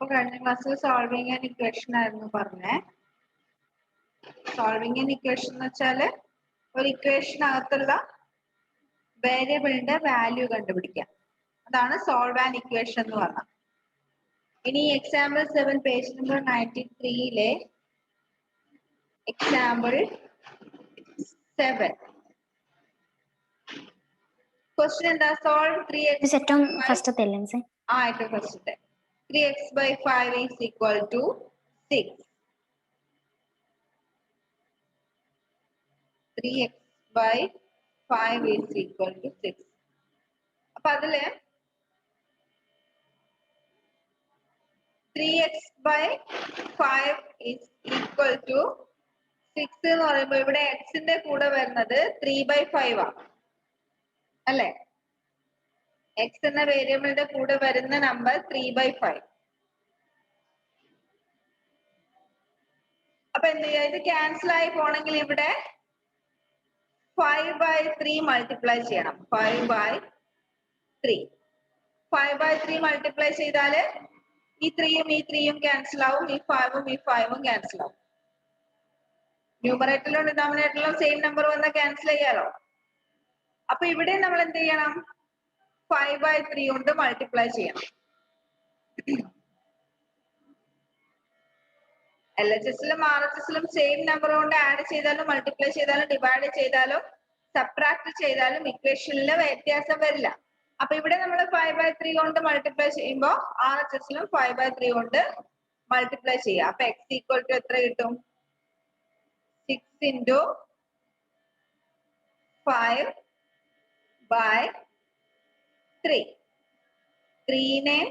അപ്പൊ കഴിഞ്ഞ ക്ലാസ്സിൽ സോൾവിങ് ആൻ ഇക്വേഷൻ ആയിരുന്നു പറഞ്ഞേ. സോൾവിങ് ആൻ ഇക്വേഷൻ എന്ന് വെച്ചാല് ഒരു ഇക്വേഷനകത്തുള്ള വേരിയബിളിന്റെ വാല്യൂ കണ്ടുപിടിക്കാം. അതാണ് സോൾവ് ആൻ ഇക്വേഷൻ എന്ന് പറഞ്ഞത്. ഇനി example 7 page number 93 example 7 question എന്താ? സോൾവ് 3x ഏറ്റവും ഫസ്റ്റത്തെ അല്ലേ സർ? ഏറ്റവും ഫസ്റ്റത്തെ 3x by 5 is equal to 6. 3x by 5 is equal to 6. അപ്പൊ അതില് 3x by 5 is equal to 6 എന്ന് പറയുമ്പോൾ ഇവിടെ എക്സിന്റെ കൂടെ വരുന്നത് 3/5 ആണ് അല്ലെ? എക്സ് എന്ന വേരിയബിളിന്റെ കൂടെ വരുന്ന നമ്പർ 3/5. അപ്പൊ എന്ത് ചെയ്യാ? ഇത് ക്യാൻസൽ ആയി പോണെങ്കിൽ ഇവിടെ 5/3 മൾട്ടിപ്ലൈ ചെയ്യണം. 5/3 5/3 മൾട്ടിപ്ലൈ ചെയ്താല് ഈ 3യും ഈ 3യും ക്യാൻസൽ ആവും, ഈ 5ഉം ഈ 5ഉം ക്യാൻസൽ ആവും. ന്യൂമറേറ്ററിലും ഡിനോമിനേറ്ററിലും സെയിം നമ്പർ വന്ന ക്യാൻസൽ ചെയ്യാലോ. അപ്പൊ ഇവിടെ നമ്മൾ എന്ത് ചെയ്യണം? 5/3 കൊണ്ട് മൾട്ടിപ്ലൈ ചെയ്യണം. LHSലും RHSലും സെയിം നമ്പർ കൊണ്ട് ആഡ് ചെയ്താലും മൾട്ടിപ്ലൈ ചെയ്താലും ഡിവൈഡ് ചെയ്താലും സബ്ട്രാക്ട് ചെയ്താലും ഇക്വേഷനിൽ വ്യത്യാസം വരില്ല. അപ്പൊ ഇവിടെ നമ്മൾ 5/3 കൊണ്ട് മൾട്ടിപ്ലൈ ചെയ്യുമ്പോൾ RHSലും 5/3 കൊണ്ട് മൾട്ടിപ്ലൈ ചെയ്യാം. അപ്പൊ x ഈക്വൽ ടു എത്ര കിട്ടും? 6 into 5/3. 3നെയും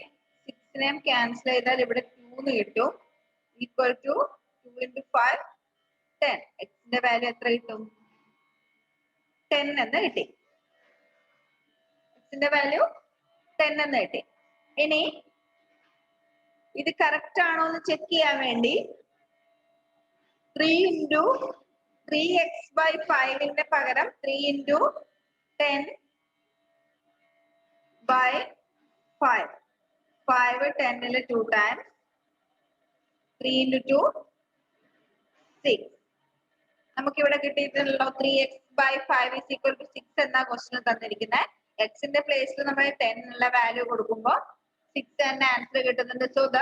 6നെയും ക്യാൻസൽ ചെയ്താൽ ഇവിടെ 2 കിട്ടും. Equal to 2 into 5 10. എക്സിന്റെ വാല്യൂ എത്ര കിട്ടും? 10 എന്ന് കിട്ടി. എക്സിന്റെ വാല്യൂ 10 എന്ന് കിട്ടി. ഇനി ഇത് കറക്റ്റ് ആണോ എന്ന് ചെക്ക് ചെയ്യാൻ വേണ്ടി 3 into 3x by 5ന്റെ പകരം 3 into 10 by 5. 5 10ൽ 2 times 3 into 2 6. നമുക്ക് ഇവിടെ കിട്ടിയിട്ടുണ്ടല്ലോ 3x by 5 is equal to 6 എന്ന ക്വസ്റ്റ്യൻ തന്നിരിക്കുന്നത്. എക്സിന്റെ പ്ലേസിൽ നമ്മൾ 10 ഉള്ള വാല്യൂ കൊടുക്കുമ്പോൾ 6 എന്ന ആൻസർ കിട്ടുന്നുണ്ട്. So the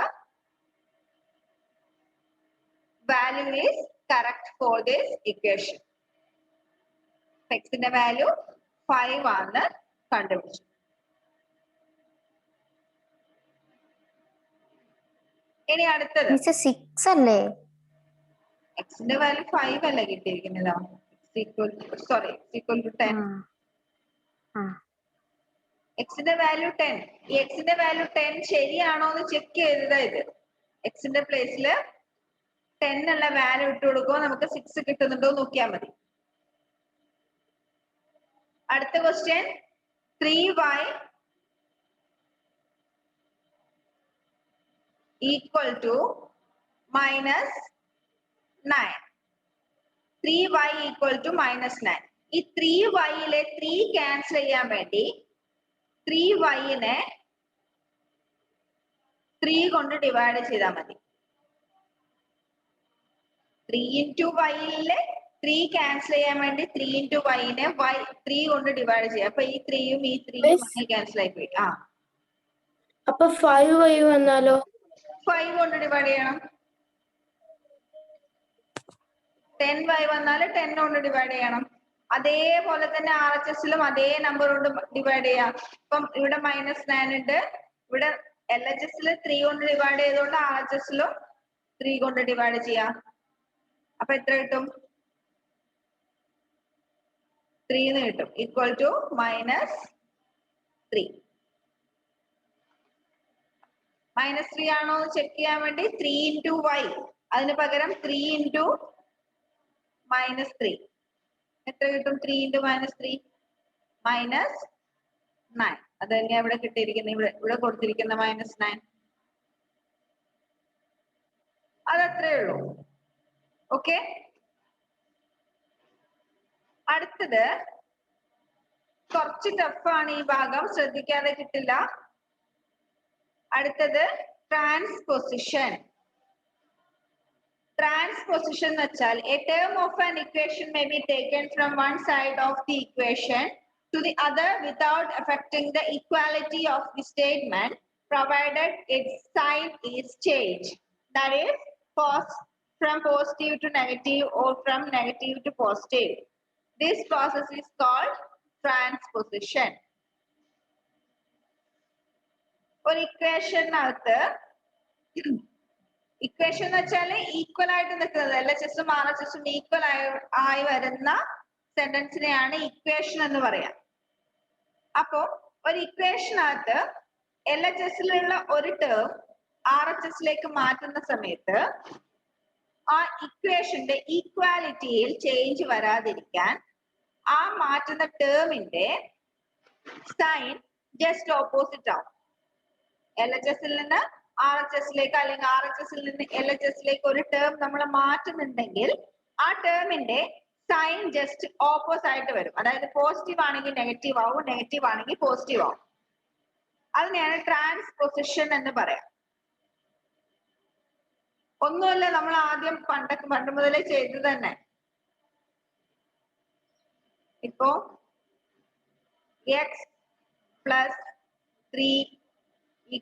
value is correct for this equation. എക്സിന്റെ വാല്യൂ 5 ആണ് കണ്ടുപിടിച്ചു. ഇനി അടുത്തത് 6 അല്ലേ? എക്സിന്റെ വാല്യൂ 5 അല്ലേ കിട്ടിയിരിക്കുന്നല്ലോ. Sorry equal to 10. എക്സിന്റെ വാല്യൂ 10. ഈ എക്സിന്റെ വാല്യൂ 10 ശരിയാണോ എന്ന് ചെക്ക് ചെയ്തതാ ഇത്. എക്സിന്റെ പ്ലേസിൽ 10 ഉള്ള വാല്യൂ ഇട്ട് കൊടുക്കുമ്പോൾ നമുക്ക് 6 കിട്ടുന്നുണ്ടോ നോക്കിയാൽ മതി. അടുത്ത question 3y equal to -9. 3y equal to -9. ഈ 3yയിലെ 3 ക്യാൻസൽ ചെയ്യാൻ വേണ്ടി 3yനെ 3 കൊണ്ട് ഡിവൈഡ് ചെയ്താൽ മതി. 3 into yയിലെ 3 ക്യാൻസൽ ചെയ്യാൻ വേണ്ടി 3 into yനെ 3 കൊണ്ട് ഡിവൈഡ് ചെയ്യാം. അപ്പൊ ഈ 3യും ഈ 3യും ക്യാൻസൽ ആയി പോയി. അപ്പൊ 5y വന്നാലോ? 5 കൊണ്ട് ഡിവൈഡ് ചെയ്യണം. 10y വന്നാൽ 10 കൊണ്ട് ഡിവൈഡ് ചെയ്യണം. അതേപോലെ തന്നെ RHSലും അതേ നമ്പർ കൊണ്ട് ഡിവൈഡ് ചെയ്യാം. ഇപ്പം ഇവിടെ -9 ഉണ്ട്. ഇവിടെ LHSൽ 3 കൊണ്ട് ഡിവൈഡ് ചെയ്തുകൊണ്ട് RHSലും 3 കൊണ്ട് ഡിവൈഡ് ചെയ്യാം. അപ്പൊ എത്ര കിട്ടും? 3 എന്ന് കിട്ടും. Equal to -3. -3 ആണോ എന്ന് ചെക്ക് ചെയ്യാൻ വേണ്ടി 3 into y അതിന് പകരം 3 into -3 എത്ര കിട്ടും? 3 into -3 -9. അത് തന്നെയാ ഇവിടെ കിട്ടിയിരിക്കുന്നത്. ഇവിടെ കൊടുത്തിരിക്കുന്ന -9 അതത്രേ ഉള്ളൂ. ഓക്കെ. അടുത്തത് കുറച്ച് ടഫാണ് ഈ ഭാഗം, ശ്രദ്ധിക്കാതെ കിട്ടില്ല. അടുത്തത് ട്രാൻസ്പൊസിഷൻ. Transposition എന്ന് വെച്ചാൽ a term of an equation may be taken from one side of the equation to the other without affecting the equality of the statement, provided its sign is changed. That is, from positive to negative or from negative to positive. This process is called transposition. ഒരു ഇക്വേഷനകത്ത് equation എന്ന് വെച്ചാൽ equal ആയിട്ട് നിൽക്കുന്നത് LHSഉം RHSഉം equal ആയി വരുന്ന സെന്റൻസിനെയാണ് equation എന്ന് പറയാം. അപ്പോ ഒരു ഇക്വേഷനകത്ത് LHSലുള്ള ഒരു ടേം RHSലേക്ക് മാറ്റുന്ന സമയത്ത് ആ ഇക്വേഷന്റെ ഈക്വാലിറ്റിയിൽ ചേഞ്ച് വരാതിരിക്കാൻ ആ മാറ്റുന്ന ടേമിന്റെ സൈൻ ജസ്റ്റ് ഓപ്പോസിറ്റ് ആവും. LHSൽ നിന്ന് RHSലേക്ക് അല്ലെങ്കിൽ RHSൽ നിന്ന് LHSലേക്ക് ഒരു ടേം നമ്മൾ മാറ്റുന്നുണ്ടെങ്കിൽ ആ ടേമിന്റെ സൈൻ ജസ്റ്റ് ഓപ്പോസിറ്റ് ആയിട്ട് വരും. അതായത് പോസിറ്റീവ് ആണെങ്കിൽ നെഗറ്റീവ് ആവും, നെഗറ്റീവ് ആണെങ്കിൽ പോസിറ്റീവ് ആവും. അതിനെയാണ് ട്രാൻസ്പൊസിഷൻ എന്ന് പറയാം. ഒന്നുമല്ല, നമ്മൾ ആദ്യം പണ്ട് മുതലേ ചെയ്തത് തന്നെ. ഇപ്പോ x + 3 =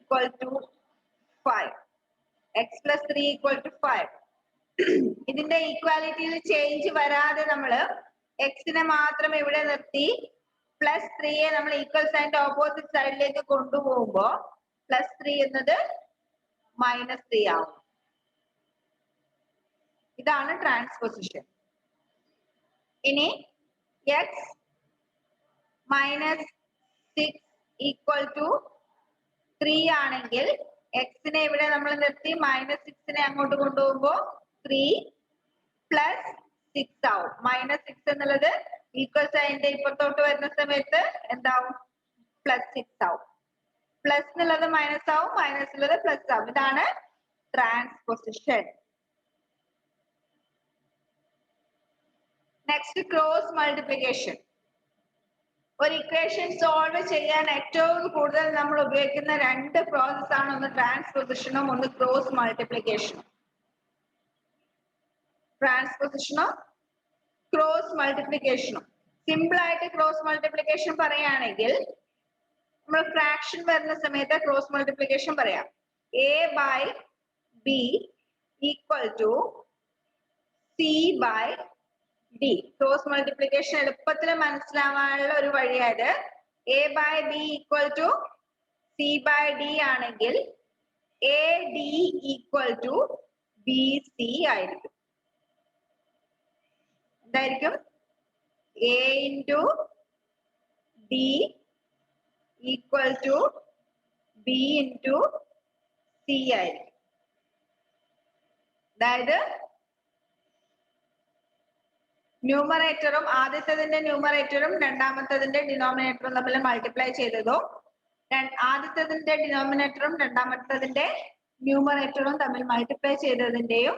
5. x + 3 = 5. ഇതിന്റെ ഈക്വാലിറ്റിയിൽ ചേഞ്ച് വരാതെ നമ്മള് എക്സിനെ മാത്രം ഇവിടെ നിർത്തി +3യെ നമ്മൾ ഈക്വൽ സൈൻ്റെ ഓപ്പോസിറ്റ് സൈഡിലേക്ക് കൊണ്ടുപോകുമ്പോ +3 എന്നത് -3 ആവും. ഇതാണ് ട്രാൻസ്പൊസിഷൻ. ഇനി x - 6 = 3 ആണെങ്കിൽ എക്സിനെ ഇവിടെ നമ്മൾ നിർത്തി -6നെ അങ്ങോട്ട് കൊണ്ടുപോകുമ്പോ 3 + 6 ആവും. -6 എന്നുള്ളത് ഈക്വൽ സൈൻ്റെ ഇപ്പുറത്തോട്ട് വരുന്ന സമയത്ത് എന്താവും? +6 ആവും. പ്ലസ് എന്നുള്ളത് മൈനസ് ആവും, മൈനസ് ഉള്ളത് പ്ലസ് ആവും. ഇതാണ് ട്രാൻസ്പൊസിഷൻ. Next cross multiplication. ഒരു ഇക്വേഷൻ സോൾവ് ചെയ്യാൻ ഏറ്റവും കൂടുതൽ നമ്മൾ ഉപയോഗിക്കുന്ന രണ്ട് പ്രോസസ് ആണ്, ഒന്ന് ട്രാൻസ്പൊസിഷനും ഒന്ന് ക്രോസ് മൾട്ടിപ്ലിക്കേഷനും. ട്രാൻസ്പൊസിഷനും ക്രോസ് മൾട്ടിപ്ലിക്കേഷനും. സിമ്പിൾ ആയിട്ട് ക്രോസ് മൾട്ടിപ്ലിക്കേഷൻ പറയുകയാണെങ്കിൽ നമ്മൾ ഫ്രാക്ഷൻ വരുന്ന സമയത്ത് ക്രോസ് മൾട്ടിപ്ലിക്കേഷൻ പറയാം. a/b = c/d. ക്രോസ് മൾട്ടിപ്ലിക്കേഷൻ എളുപ്പത്തിൽ മനസ്സിലാവാനുള്ള ഒരു വഴിയായത് a/b = c/d ആണെങ്കിൽ AD = BC ആയിരിക്കും. എന്തായിരിക്കും? A × D = B × C ആയിരിക്കും. അതായത് ന്യൂമറേറ്ററും ആദ്യത്തതിന്റെ ന്യൂമറേറ്ററും രണ്ടാമത്തതിന്റെ ഡിനോമിനേറ്ററും തമ്മിൽ മൾട്ടിപ്ലൈ ചെയ്തതോ ആദ്യത്തതിന്റെ ഡിനോമിനേറ്ററും രണ്ടാമത്തതിന്റെ ന്യൂമറേറ്ററും തമ്മിൽ മൾട്ടിപ്ലൈ ചെയ്തതിന്റെയും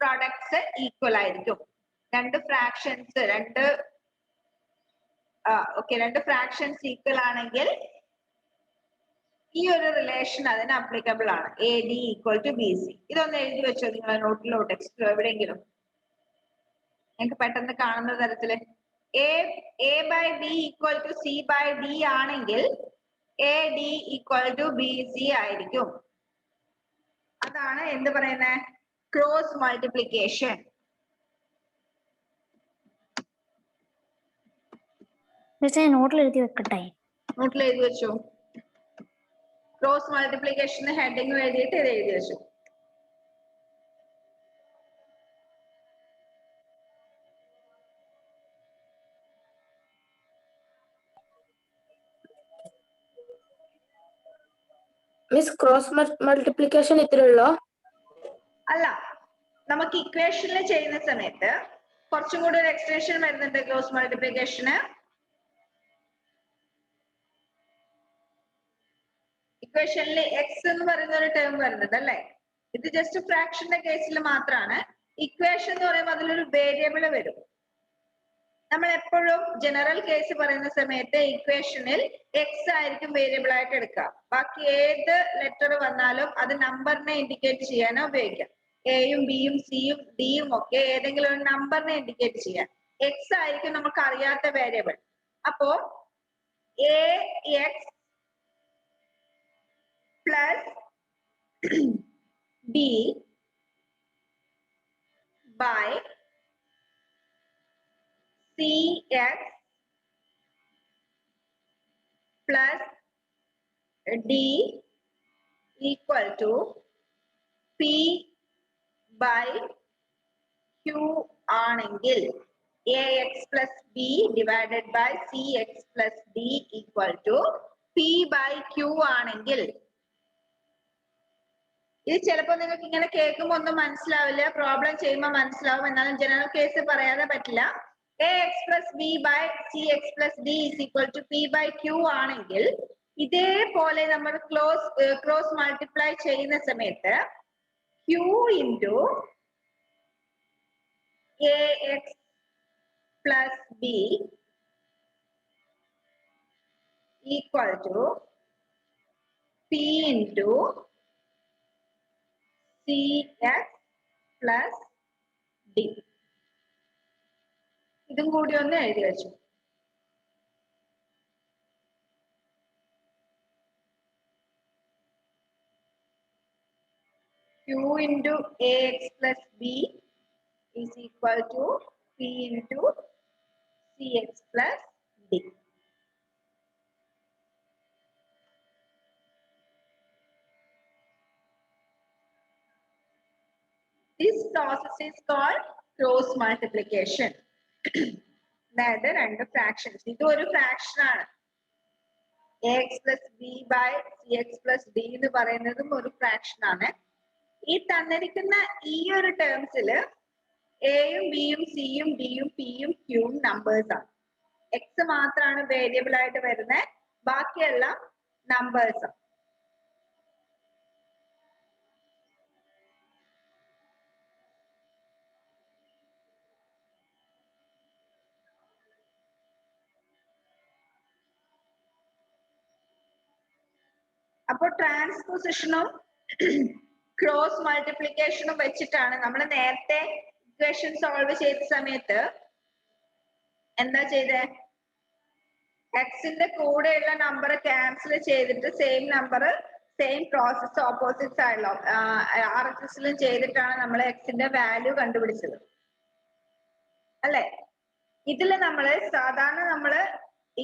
പ്രോഡക്ട്സ് ഈക്വൽ ആയിരിക്കും. രണ്ട് ഫ്രാക്ഷൻസ് ഈക്വൽ ആണെങ്കിൽ ഈ ഒരു റിലേഷൻ അതിന് അപ്ലിക്കബിൾ ആണ്. AD = BC. ഇതൊന്ന് എഴുതി വെച്ചോ നിങ്ങളെ നോട്ടിലോ ടെക്സ്റ്റിലോ എവിടെയെങ്കിലും, നിങ്ങൾക്ക് പെട്ടെന്ന് കാണുന്ന തരത്തില്. A/B = C/D ആണെങ്കിൽ AD = BC ആയിരിക്കും. അതാണ് എന്ത് പറയുന്നത്? Cross multiplication. നോട്ടിൽ എഴുതി വെക്കട്ടെ? നോട്ടിൽ എഴുതി വെച്ചു. ക്രോസ് മൾട്ടിപ്ലിക്കേഷന് ഹെഡിങ് എഴുതിയിട്ട് ഇത് എഴുതി വെച്ചു. മിസ്, ക്രോസ് മൾട്ടിപ്ലിക്കേഷൻ ഇത്രയുള്ളോ? അല്ല, നമുക്ക് ഇക്വേഷനിൽ ചെയ്യുന്ന സമയത്ത് കുറച്ചും കൂടി ഒരു എക്സ്റ്റൻഷൻ വരുന്നുണ്ട് ക്രോസ് മൾട്ടിപ്ലിക്കേഷന്. ഇക്വേഷനിൽ എക്സ് എന്ന് പറയുന്ന ഒരു ടേം വരുന്നത് അല്ലേ? ഇത് ജസ്റ്റ് ഫ്രാക്ഷന്റെ കേസിൽ മാത്രമാണ്. ഇക്വേഷൻ എന്ന് പറയുമ്പോൾ അതിലൊരു വേരിയബിൾ വരും. നമ്മൾ എപ്പോഴും ജനറൽ കേസ് പറയുന്ന സമയത്ത് ഇക്വേഷനിൽ എക്സ് ആയിരിക്കും വേരിയബിൾ ആയിട്ട് എടുക്കുക. ബാക്കി ഏത് ലെറ്റർ വന്നാലും അത് നമ്പറിനെ ഇൻഡിക്കേറ്റ് ചെയ്യാനോ ഉപയോഗിക്കാം. എയും ബിയും സിയും ഡിയും ഒക്കെ ഏതെങ്കിലും ഒരു നമ്പറിനെ ഇൻഡിക്കേറ്റ് ചെയ്യാൻ. എക്സ് ആയിരിക്കും നമുക്ക് അറിയാത്ത വേരിയബിൾ. അപ്പോ A X plus B by cx plus d equal to p by q ആണെങ്കിൽ ax plus b divided by cx plus d equal to p by q ആണെങ്കിൽ ഇത് ചിലപ്പോൾ നിങ്ങൾക്ക് ഇങ്ങനെ കേൾക്കുമ്പോൾ ഒന്നും മനസ്സിലാവില്ല, പ്രോബ്ലം ചെയ്യുമ്പോൾ മനസ്സിലാവും. എന്നാലും ജനറൽ കേസ് പറയാതെ പറ്റില്ല. ax plus b by cx plus d is equal to p by q ആണെങ്കിൽ ഇതേപോലെ നമ്മൾ ക്രോസ് മൾട്ടിപ്ലൈ ചെയ്യുന്ന സമയത്ത് q into ax plus b equal to p into cx plus d. ഇതും കൂടി ഒന്ന് എഴുതി വെച്ചു. q into ax plus b is equal to p into cx plus d. This process is called cross multiplication. അതായത് രണ്ട് fractions, ഇത് ഒരു fraction ആണ്. ax plus b by cx plus d എന്ന് പറയുന്നതും ഒരു ഫ്രാക്ഷൻ ആണ്. ഈ തന്നിരിക്കുന്ന ഈ ഒരു ടേംസിൽ എയും ബിയും സിയും ഡിയും പിയും ക്യൂവും നമ്പേഴ്സ് ആണ്. എക്സ് മാത്രമാണ് വേരിയബിൾ ആയിട്ട് വരുന്നത്, ബാക്കിയെല്ലാം നമ്പേഴ്സ് ആണ്. അപ്പൊ ട്രാൻസ്പോസിഷനും ക്രോസ് മൾട്ടിപ്ലിക്കേഷനും വെച്ചിട്ടാണ് നമ്മൾ നേരത്തെ ഇക്വേഷൻ സോൾവ് ചെയ്ത സമയത്ത് എന്താ ചെയ്തേ? എക്സിന്റെ കൂടെയുള്ള നമ്പർ ക്യാൻസൽ ചെയ്തിട്ട് same number same process opposite സൈഡിലോ RHSലും ചെയ്തിട്ടാണ് നമ്മൾ എക്സിന്റെ വാല്യൂ കണ്ടുപിടിച്ചത് അല്ലെ? ഇതിൽ നമ്മൾ സാധാരണ നമ്മള്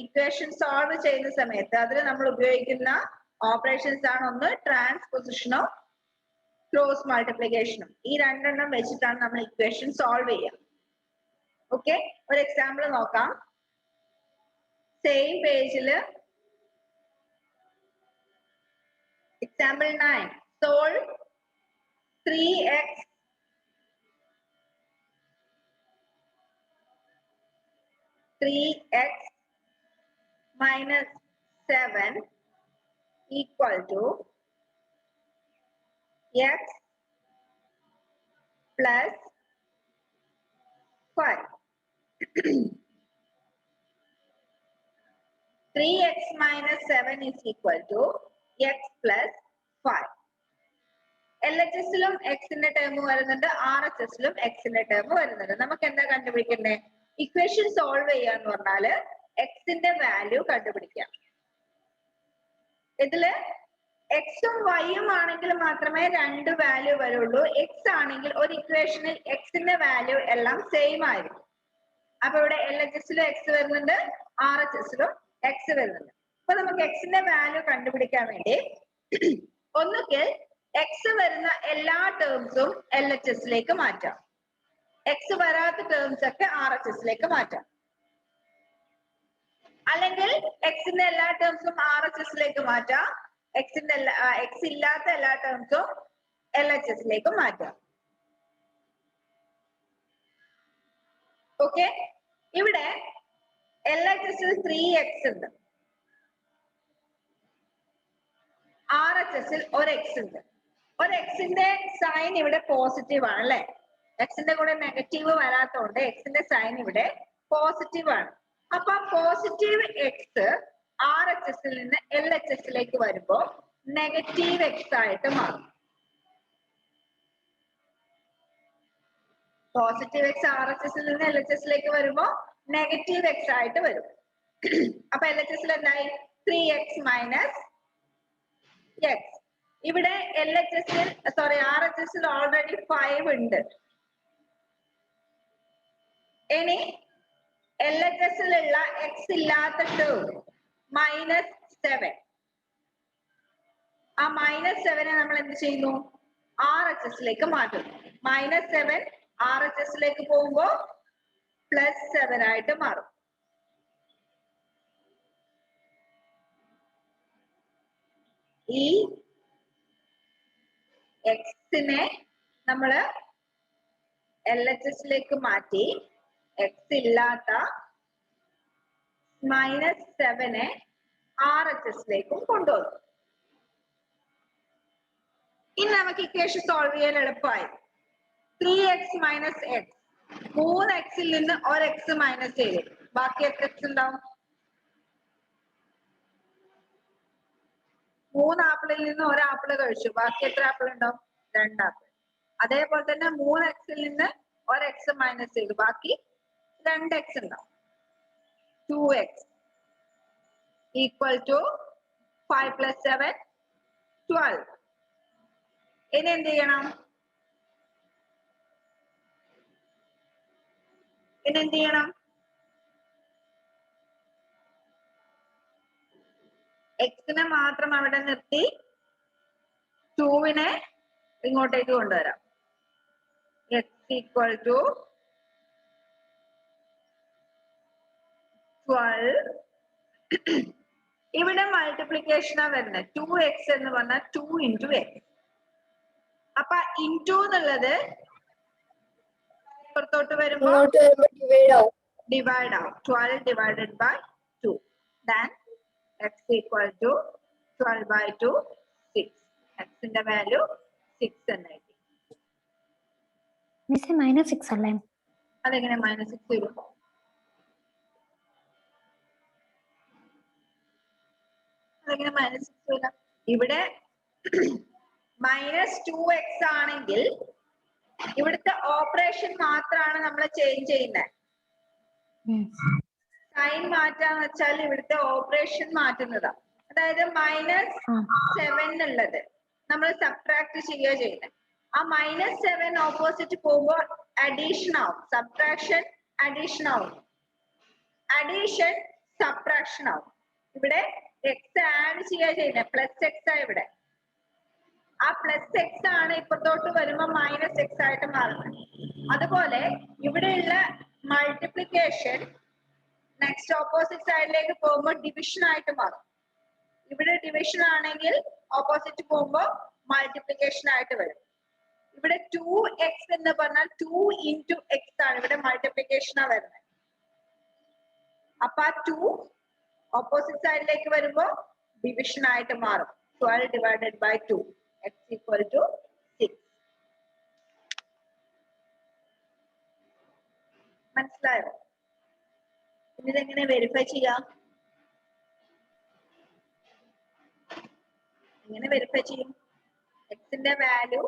ഇക്വേഷൻ സോൾവ് ചെയ്യുന്ന സമയത്ത് അതിൽ നമ്മൾ ഉപയോഗിക്കുന്ന ഓപ്പറേഷൻസ് ആണ് ഒന്ന് ട്രാൻസ്പോസിഷനോ ക്രോസ് മൾട്ടിപ്ലിക്കേഷനും. ഈ രണ്ടെണ്ണം വെച്ചിട്ടാണ് നമ്മൾ ഇക്വേഷൻ സോൾവ് ചെയ്യുക. ഓക്കെ, ഒരു എക്സാമ്പിൾ നോക്കാം. സെയിം പേജില് example 9. Solve 3x minus 7 equal to x plus 5. 3x minus 7 is equal to x plus 5. LHSലും എക്സിന്റെ ടേം വരുന്നുണ്ട്, RHSലും എക്സിന്റെ ടേം വരുന്നുണ്ട്. നമുക്ക് എന്താ കണ്ടുപിടിക്കണ്ടേ? ഇക്വേഷൻ സോൾവ് ചെയ്യാന്ന് പറഞ്ഞാല് എക്സിന്റെ വാല്യൂ കണ്ടുപിടിക്കാം. ഇതില് എക്സും വൈയും ആണെങ്കിൽ മാത്രമേ രണ്ട് വാല്യൂ വരുള്ളൂ. എക്സ് ആണെങ്കിൽ ഒരു ഇക്വേഷനിൽ എക്സിന്റെ വാല്യൂ എല്ലാം സെയിം ആയിരിക്കും. അപ്പൊ ഇവിടെ LHSലും എക്സ് വരുന്നുണ്ട്, RHSലും എക്സ് വരുന്നുണ്ട്. അപ്പൊ നമുക്ക് എക്സിന്റെ വാല്യൂ കണ്ടുപിടിക്കാൻ വേണ്ടി ഒന്നുകിൽ എക്സ് വരുന്ന എല്ലാ ടേംസും LHSലേക്ക് മാറ്റാം, എക്സ് വരാത്ത ടേംസ് ഒക്കെ RHSലേക്ക് മാറ്റാം. അല്ലെങ്കിൽ എക്സിന്റെ എല്ലാ ടേംസും RHSലേക്ക് മാറ്റാം, എക്സ് ഇല്ലാത്ത എല്ലാ ടേംസും LHSലേക്ക് മാറ്റാം. ഓക്കെ, ഇവിടെ LHSൽ 3x ഉണ്ട്, RHSൽ ഒരു എക്സ് ഉണ്ട്. ഒരു എക്സിന്റെ സൈൻ ഇവിടെ പോസിറ്റീവ് ആണ് അല്ലെ? എക്സിന്റെ കൂടെ നെഗറ്റീവ് വരാത്തതുകൊണ്ട് എക്സിന്റെ സൈൻ ഇവിടെ പോസിറ്റീവ് ആണ്. അപ്പൊ പോസിറ്റീവ് എക്സ് ആർ എച്ച് എസിൽ നിന്ന് എൽ എച്ച് എസിലേക്ക് വരുമ്പോ നെഗറ്റീവ് എക്സ് ആയിട്ട് മാറും. പോസിറ്റീവ് എക്സ് ആർ എച്ച് എസിൽ നിന്ന് എൽ എച്ച് എസിലേക്ക് വരുമ്പോ നെഗറ്റീവ് എക്സ് ആയിട്ട് വരും. അപ്പൊ എൽ എച്ച് എസിൽ എന്തായി 3x മൈനസ് എക്സ്. ഇവിടെ എൽ എച്ച് എസിൽ സോറി ആർ എച്ച് എസിൽ ഓൾറെഡി 5 ഉണ്ട്. ഇനി എൽ എച്ച് എസിലുള്ള എക്സ് ഇല്ലാത്ത ടേം -7. ആ -7 നമ്മൾ എന്ത് ചെയ്യുന്നു? ആർ എച്ച് എസിലേക്ക് മാറ്റുന്നു. -7 ആർ എച്ച് എസിലേക്ക് പോകുമ്പോ +7 ആയിട്ട് മാറും. ഈ എക്സിനെ നമ്മള് എൽ എച്ച് എസിലേക്ക് മാറ്റി എക്സ് ഇല്ലാത്ത -7 ആർ എച്ച് എസിലേക്കും കൊണ്ടുവന്നു. ഇനി നമുക്ക് ഇക്വേഷൻ സോൾവ് ചെയ്യാൻ എളുപ്പമായി. 3x മൈനസ് എക്സ്, 3xൽ നിന്ന് ഒരു എക്സ് മൈനസ് ചെയ്തു, ബാക്കി എത്ര എക്സ് ഉണ്ടാവും? 3 ആപ്പിളിൽ നിന്ന് ഒരു ആപ്പിള് കഴിച്ചു, ബാക്കി എത്ര ആപ്പിൾ ഉണ്ടാവും? 2 ആപ്പിൾ. അതേപോലെ തന്നെ 3xൽ നിന്ന് ഒരു എക്സ് മൈനസ് ചെയ്തു, ബാക്കി 2x ഉണ്ടാവും. 2x equal to 5 + 7 12. ഇനി എന്ത് ചെയ്യണം? എക്സിനെ മാത്രം അവിടെ നിർത്തി 2നെ ഇങ്ങോട്ടേക്ക് കൊണ്ടുവരാം. x equal to 12. ഇവിടെ മൾട്ടിപ്ലിക്കേഷനാ വരുന്നത്. 2x എന്ന് പറഞ്ഞാൽ 2 × x. അപ്പൊ ഇൻറ്റു എന്നുള്ളത് പുറത്തോട്ട് വരുമ്പോ ഡിവൈഡ് ആവും. 12 divided by 2. Then x equal to 12/2 6. x ന്റെ വാല്യൂ 6 എന്ന് എഴുതി. മിസ്സേ -6 അല്ലേ? അതെങ്ങനെ -6 വരും? അതെങ്ങനെ -6 വരാം? ഇവിടെ -2x ആണെങ്കിൽ ഇവിടുത്തെ ഓപ്പറേഷൻ മാത്രമാണ് നമ്മൾ ചേഞ്ച് ചെയ്യുന്നത്. സൈൻ മാറ്റാന്ന് വെച്ചാൽ ഇവിടുത്തെ ഓപ്പറേഷൻ മാറ്റുന്നതാ. അതായത് -7 ഉള്ളത് നമ്മൾ സബ്ട്രാക്ട് ചെയ്യുക ചെയ്യുന്നത്. ആ -7 ഓപ്പോസിറ്റ് പോകുമ്പോൾ അഡീഷൻ ആവും. സബ്ട്രാക്ഷൻ അഡീഷൻ ആവും. അഡീഷൻ സബ്ട്രാക്ഷൻ ആവും. ഇവിടെ എക്സ് ആഡ് ചെയ്യുക ചെയ്യുന്നത് +x ആ. ഇവിടെ ആ +x ആണ് ഇപ്പുറത്തോട്ട് വരുമ്പോ -x ആയിട്ട് മാറുന്നത്. അതുപോലെ ഇവിടെയുള്ള മൾട്ടിപ്ലിക്കേഷൻ നെക്സ്റ്റ് ഓപ്പോസിറ്റ് സൈഡിലേക്ക് പോകുമ്പോൾ ഡിവിഷൻ ആയിട്ട് മാറും. ഇവിടെ ഡിവിഷൻ ആണെങ്കിൽ ഓപ്പോസിറ്റ് പോകുമ്പോൾ മൾട്ടിപ്ലിക്കേഷൻ ആയിട്ട് വരും. ഇവിടെ 2x എന്ന് പറഞ്ഞാൽ 2 × x ആണ്. ഇവിടെ മൾട്ടിപ്ലിക്കേഷനാ വരുന്നത്. അപ്പൊ ആ 2 ഓപ്പോസിറ്റ് സൈഡിലേക്ക് വരുമ്പോ ഡിവിഷൻ ആയിട്ട് മാറും. 12 divided by 2. x equal to 6. മനസ്സിലായോ? ഇതെങ്ങനെ വെരിഫൈ ചെയ്യാം? എങ്ങനെ വെരിഫൈ ചെയ്യും? എക്സിന്റെ വാല്യൂ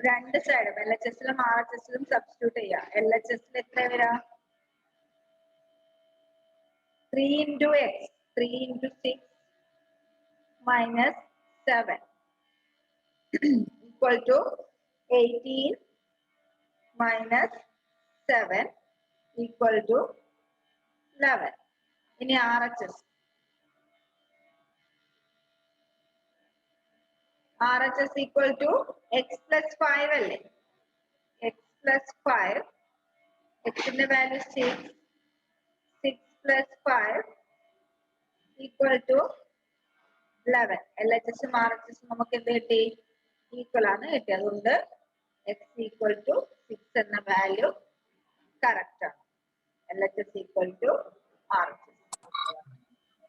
രണ്ട് സൈഡും LHSലും RHSലും സബ്സ്റ്റിറ്റ്യൂട്ട് ചെയ്യാം. LHSൽ എത്ര വരാം? 3 × x, 3 × 6 - 7 equal to 18 - 7 equal to 11. ഇനി RHS. RHS equal to x + 5 അല്ലേ? x + 5. x ന്റെ വാല്യൂ 6. 6 + 5 equal to 11. LHSും RHSും നമുക്ക് എന്ത് കിട്ടി? ഈക്വൽ ആണ് കിട്ടി. അതുകൊണ്ട് x equal to 6 എന്ന വാല്യൂ കറക്റ്റ് ആണ്. LHS equal to RHS.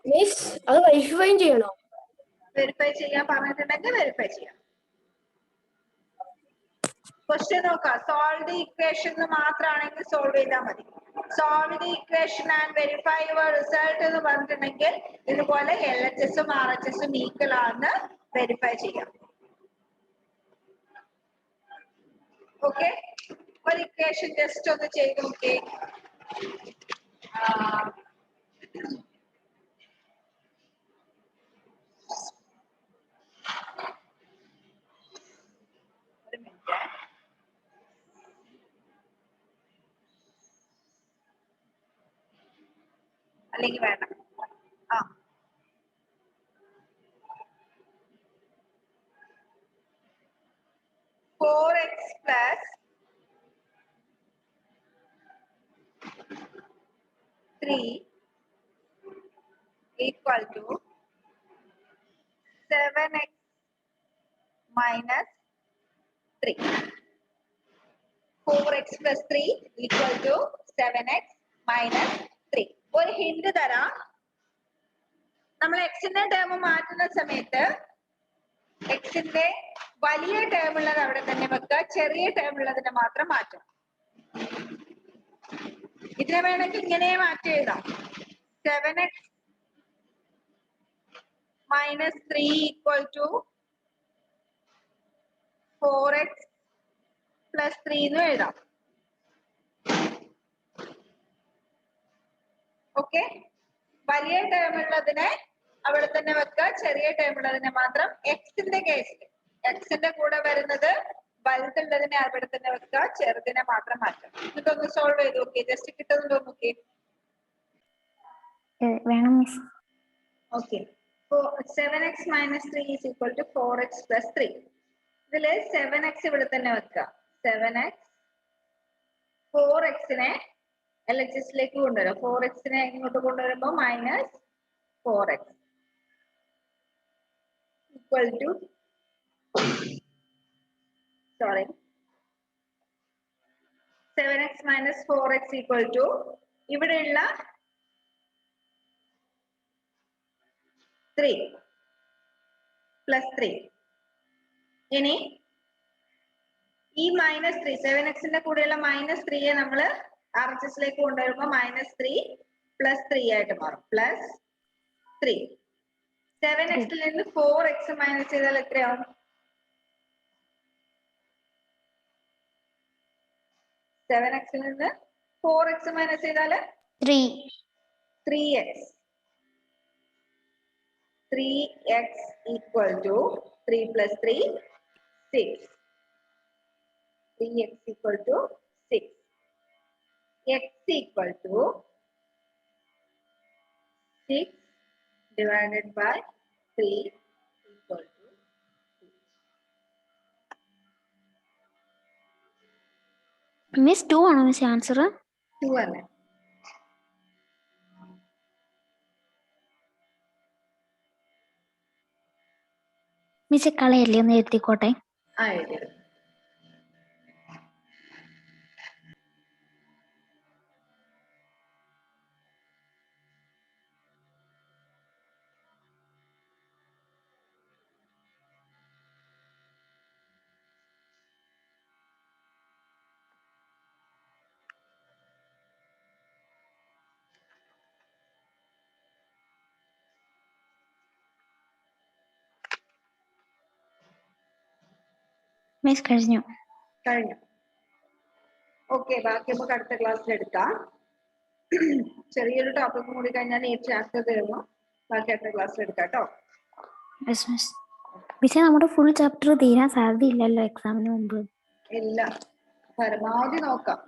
Miss അത് വെരിഫൈ ചെയ്യണോ? വെരിഫൈ ചെയ്യാൻ പറഞ്ഞിട്ടുണ്ടെങ്കിൽ വെരിഫൈ ചെയ്യാം. ക്വസ്റ്റ്യൻ നോക്കാം. സോൾവ് ദി ഇക്വേഷൻ മാത്രമാണെങ്കിൽ സോൾവ് ചെയ്താൽ മതി. Solve the equation and verify your result എന്ന് പറഞ്ഞിട്ടുണ്ടെങ്കിൽ ഇതുപോലെ LHSഉം RHSഉം ഈക്വൽ ആണെന്ന് വെരിഫൈ ചെയ്യാം. ഓക്കെ, ഒരു ഇക്വേഷൻ ജസ്റ്റ് ഒന്ന് ചെയ്ത് നോക്കിയേ. ഒരു മിനിറ്റ്. അല്ലെങ്കിൽ വേണ്ട. 4x plus 3 equal to 7x minus 3. 4x plus 3 equal to 7x minus 3. ഒരു ഹിന്റ് തരാം. നമ്മൾ എക്സിന്റെ ടേം മാറ്റുന്ന സമയത്ത് എക്സിന്റെ വലിയ ടേം ഉള്ളത് അവിടെ തന്നെ വെക്കുക, ചെറിയ ടേം ഉള്ളതിനെ മാത്രം മാറ്റണം. ഇതിനെ വേണമെങ്കിൽ ഇങ്ങനെ മാറ്റി എഴുതാം. 7x minus 3 equal to 4x plus 3 എന്ന് എഴുതാം. ഓക്കെ, വലിയ ടേം ഉള്ളതിനെ അവിടെ തന്നെ വെക്കുക, ചെറിയ ടേം ഉള്ളതിനെ മാത്രം. എക്സിന്റെ കേസിൽ എക്സിന്റെ കൂടെ വരുന്നത് വലുതുള്ളതിനെ അവിടെ തന്നെ വെക്കുക, ചെറുതിനെ മാത്രം മാറ്റാം. എന്നിട്ടൊന്ന് സോൾവ് ചെയ്ത് നോക്കിയേ, ജസ്റ്റ് കിട്ടുന്നുണ്ടോ നോക്കിയേ. വേണം miss. Okay, 7x minus 3 is equal to 4x plus 3. ഇതില് 7x ഇവിടെ തന്നെ വെക്കുക. 7x 4xനെ LHSലേക്ക് കൊണ്ടുവരാം. 4xനെ ഇങ്ങോട്ട് കൊണ്ടുവരുമ്പോ minus 4x equal to sorry 7x minus 4x equal to ഇവിടെയുള്ള 3 plus 3. ഇനി ഈ -3 7xന്റെ കൂടെയുള്ള -3യെ നമ്മൾ RHSലേക്ക് കൊണ്ടുവരുമ്പോൾ -3 plus 3 ആയിട്ട് മാറും. പ്ലസ് 3 7xൽ നിന്ന് 4x മൈനസ് ചെയ്താൽ എത്രയാവും? 7xൽ നിന്ന് 4x മൈനസ് ചെയ്താൽ 3x. 3x equal to 3 plus 3 6. 3x equal to 6. X equal to 6 divided by 3 equal to 2. Miss 2 ആണോ മിസ് ആൻസർ? 2 ആണ്. മിസ് കളയല്ലേ, ഒന്ന് എഴുതിക്കോട്ടെ. എഴുതി. മിസ് കഴിഞ്ഞു. ഓക്കെ, ബാക്കി നമുക്ക് അടുത്ത ക്ലാസ്സിൽ എടുക്കാം. ചെറിയൊരു ടോപ്പിക് കൂടി കഴിഞ്ഞാൽ ഈ ചാപ്റ്റർ തീർന്നു. ബാക്കി അടുത്ത ക്ലാസ്സിൽ എടുക്കാം കേട്ടോ. മിസ്സേ നമ്മുടെ ഫുൾ ചാപ്റ്റർ തീരാൻ സാധ്യതയില്ലല്ലോ എക്സാമിന് മുമ്പ്. ഇല്ല, പരമാവധി നോക്കാം.